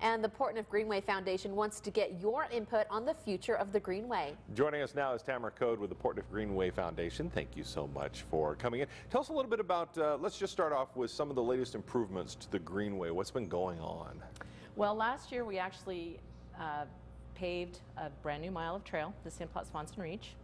and the Portneuf Greenway Foundation wants to get your input on the future of the Greenway. Joining us now is Tamara Code with the Portneuf Greenway Foundation. Thank you so much for coming in. Tell us a little bit about, let's just start off with some of the latest improvements to the Greenway. What's been going on? Well, last year we actually paved a brand new mile of trail, the Simplot Swanson Reach.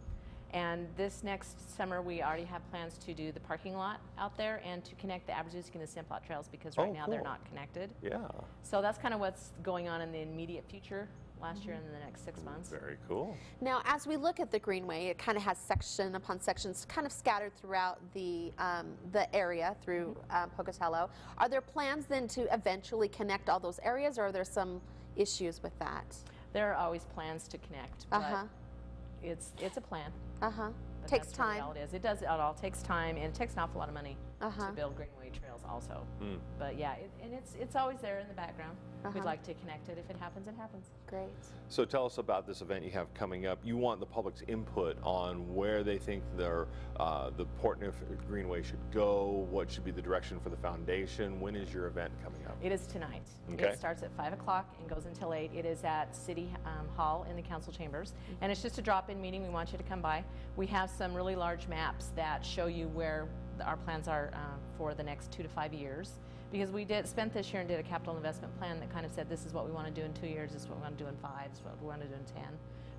And this next summer we already have plans to do the parking lot out there and to connect the Aberzuski and the Simplot trails, because right now they're not connected. Yeah. So that's kind of what's going on in the immediate future last year and in the next 6 months. Very cool. Now, as we look at the Greenway, it kind of has section upon sections kind of scattered throughout the area through Pocatello. Are there plans then to eventually connect all those areas, or are there some issues with that? There are always plans to connect, but it's a plan. Takes time. It does. It all takes time, and it takes an awful lot of money to build Greenway trails also. But yeah, and it's always there in the background. We'd like to connect it. If it happens, it happens. Great. So tell us about this event you have coming up. You want the public's input on where they think the Portneuf Greenway should go, what should be the direction for the foundation. When is your event coming up? It is tonight. Okay. It starts at 5 o'clock and goes until 8. It is at City Hall in the council chambers, and it's just a drop-in meeting. We want you to come by. We have some really large maps that show you where our plans are for the next 2 to 5 years, because we spent this year and did a capital investment plan that kind of said this is what we want to do in 2 years, this is what we want to do in 5, this is what we want to do in 10.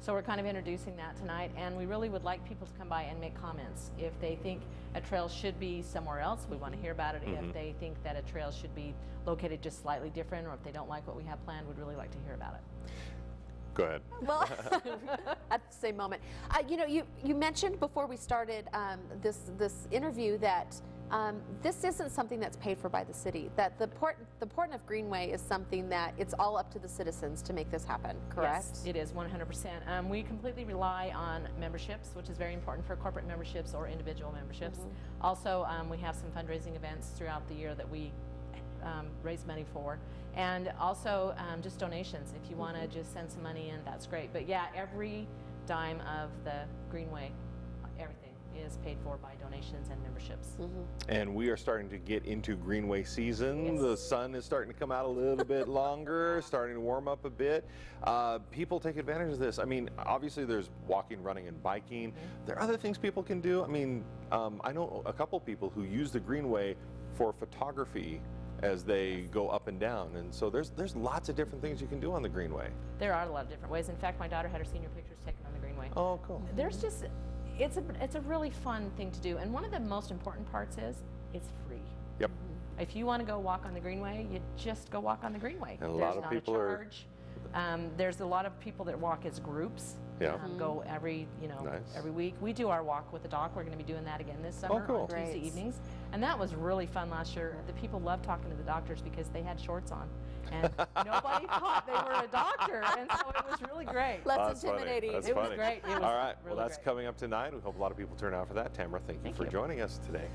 So we're kind of introducing that tonight, and we really would like people to come by and make comments. If they think a trail should be somewhere else, we want to hear about it. If they think that a trail should be located just slightly different, or if they don't like what we have planned, we'd really like to hear about it. Go ahead. Well, at the same moment, you know, you mentioned before we started this interview that this isn't something that's paid for by the city. That the Portneuf Greenway is something that it's all up to the citizens to make this happen. Correct? Yes, it is 100%. We completely rely on memberships, which is very important for corporate memberships or individual memberships. Also, we have some fundraising events throughout the year that we raise money for, and also just donations. If you want to just send some money in, that's great. But yeah, every dime of the Greenway, everything is paid for by donations and memberships. And we are starting to get into Greenway season. The sun is starting to come out a little bit longer, starting to warm up a bit. People take advantage of this. I mean, obviously there's walking, running, and biking. There are other things people can do. I mean, I know a couple people who use the Greenway for photography as they go up and down, and so there's lots of different things you can do on the Greenway. There are a lot of different ways. In fact, my daughter had her senior pictures taken on the Greenway. Oh, cool. There's just, it's a really fun thing to do, and one of the most important parts is it's free. Yep. If you want to go walk on the Greenway, you just go walk on the Greenway. And a lot of people are. There's a lot of people that walk as groups. Go every every week. We do our walk with the doc. We're going to be doing that again this summer on Tuesday evenings, and that was really fun last year. The people loved talking to the doctors because they had shorts on, and nobody thought they were a doctor, and so it was really great. Less intimidating. It was great. It was all right. really Well, that's great. coming up tonight. We hope a lot of people turn out for that. Tamara, thank you for joining us today.